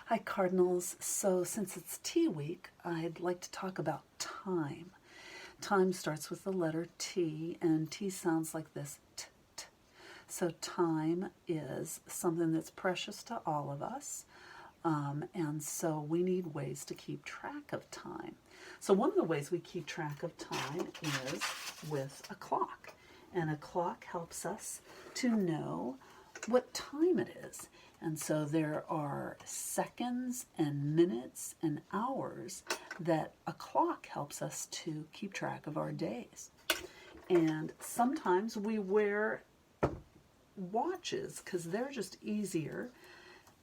Hi, Cardinals. So, since it's T week, I'd like to talk about time. Time starts with the letter T, and T sounds like this t, t. So, time is something that's precious to all of us, and so we need ways to keep track of time. So, one of the ways we keep track of time is with a clock, and a clock helps us to know what time it is. And so there are seconds and minutes and hours that a clock helps us to keep track of our days. And sometimes we wear watches because they're just easier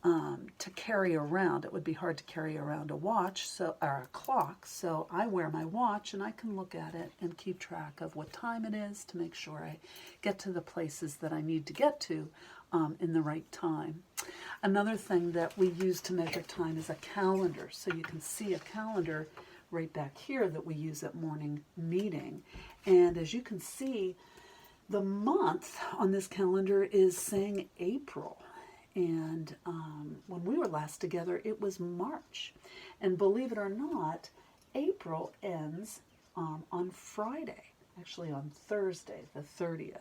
to carry around. It would be hard to carry around a watch, or a clock. So I wear my watch and I can look at it and keep track of what time it is to make sure I get to the places that I need to get to in the right time. Another thing that we use to measure time is a calendar. So you can see a calendar right back here that we use at morning meeting. And as you can see, the month on this calendar is saying April. And when we were last together, it was March. And believe it or not, April ends on Friday, actually on Thursday, the 30th.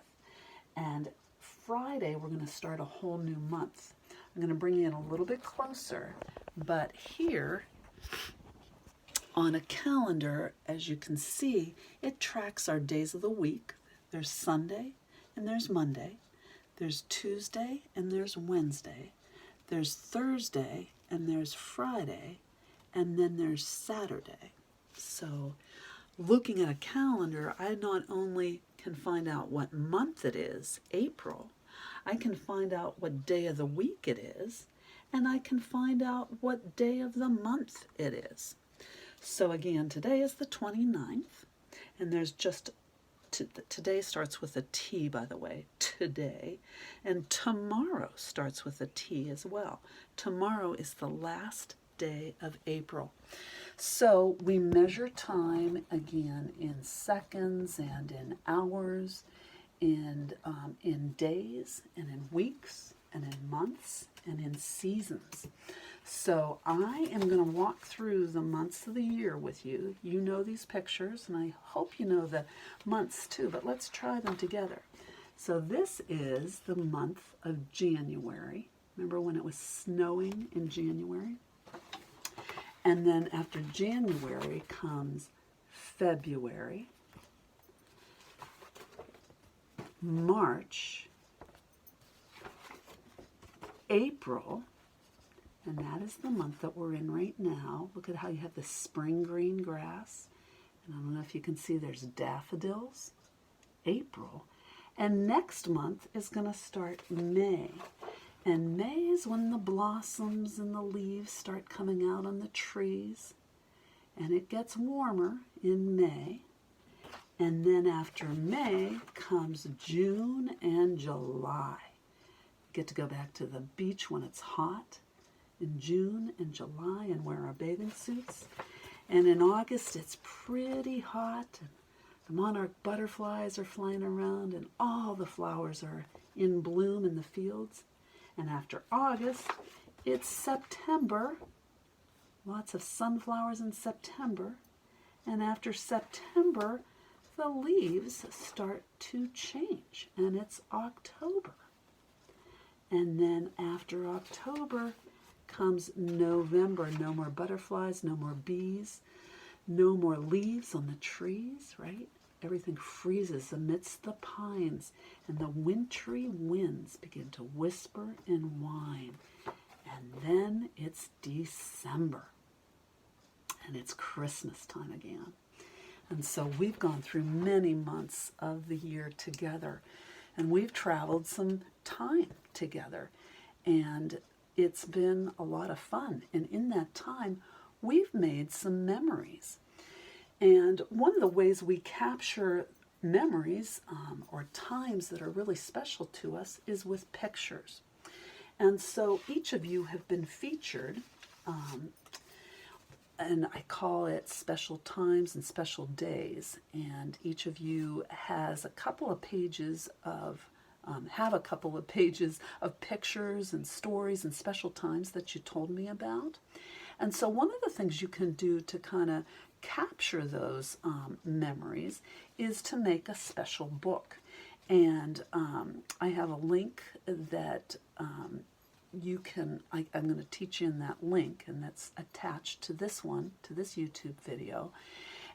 And Friday, we're going to start a whole new month. I'm going to bring you in a little bit closer, but here on a calendar, as you can see, it tracks our days of the week. There's Sunday and there's Monday. There's Tuesday and there's Wednesday. There's Thursday and there's Friday. And then there's Saturday. So looking at a calendar, I not only can find out what month it is, April, I can find out what day of the week it is, and I can find out what day of the month it is. So again, today is the 29th, and there's just today starts with a T, by the way, today. And tomorrow starts with a T as well. Tomorrow is the last day of April. So we measure time again in seconds and in hours, and in days and in weeks and in months and in seasons. So I am going to walk through the months of the year with you. You know these pictures, and I hope you know the months too, but let's try them together. So this is the month of January. Remember when it was snowing in January? And then after January comes February, March, April, and that is the month that we're in right now. Look at how you have the spring green grass. And I don't know if you can see there's daffodils. April. And next month is going to start May. And May is when the blossoms and the leaves start coming out on the trees. And it gets warmer in May. And then after May comes June and July. We get to go back to the beach when it's hot in June and July and wear our bathing suits. And in August it's pretty hot, and the monarch butterflies are flying around, and all the flowers are in bloom in the fields. And after August, it's September. Lots of sunflowers in September. And after September, the leaves start to change, and it's October. And then after October comes November. No more butterflies, no more bees, no more leaves on the trees, right? Everything freezes amidst the pines, and the wintry winds begin to whisper and whine. And then it's December, and it's Christmas time again. And so we've gone through many months of the year together, and we've traveled some time together, and it's been a lot of fun. And in that time, we've made some memories. And one of the ways we capture memories or times that are really special to us is with pictures. And so each of you have been featured, and I call it special times and special days. And each of you has a couple of pages of have a couple of pages of pictures and stories and special times that you told me about. And so one of the things you can do to kind of capture those memories is to make a special book. And I have a link that you can, I'm going to teach you in that link, and that's attached to this one, to this YouTube video.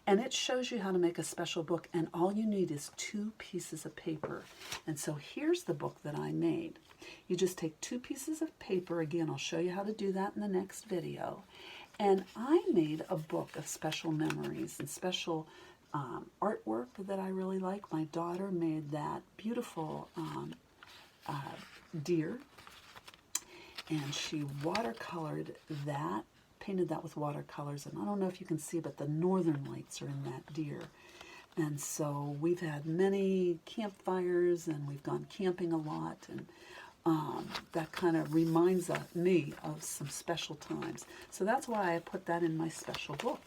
And it shows you how to make a special book, and all you need is 2 pieces of paper. And so here's the book that I made. You just take 2 pieces of paper. Again, I'll show you how to do that in the next video. And I made a book of special memories and special artwork that I really like. My daughter made that beautiful deer, and she watercolored that, painted that with watercolors, and I don't know if you can see, but the northern lights are in that deer. And so we've had many campfires, and we've gone camping a lot, and that kind of reminds me of some special times. So that's why I put that in my special book.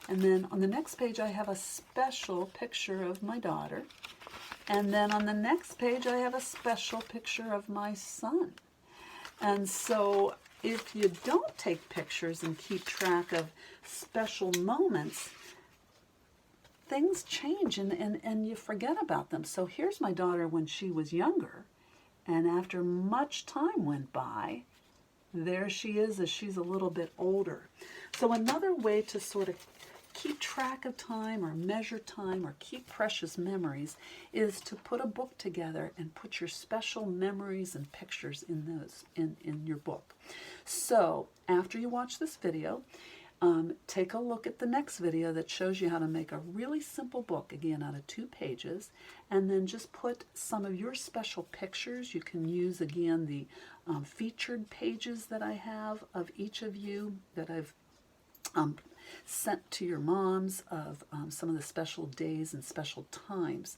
And then on the next page I have a special picture of my daughter, and then on the next page I have a special picture of my son. And so if you don't take pictures and keep track of special moments, things change and you forget about them. So here's my daughter when she was younger, and after much time went by, there she is as she's a little bit older. So another way to sort of keep track of time or measure time or keep precious memories is to put a book together and put your special memories and pictures in those in your book. So after you watch this video, take a look at the next video that shows you how to make a really simple book, again out of 2 pages, and then just put some of your special pictures. You can use again the featured pages that I have of each of you that I've sent to your moms of some of the special days and special times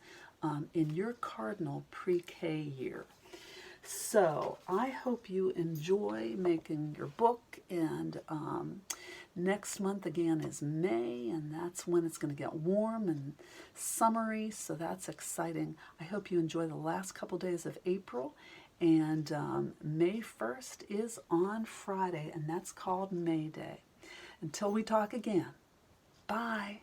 in your Cardinal pre-K year. So I hope you enjoy making your book, and next month again is May, and that's when it's going to get warm and summery, so that's exciting. I hope you enjoy the last couple days of April, and May 1st is on Friday, and that's called May Day. Until we talk again, bye.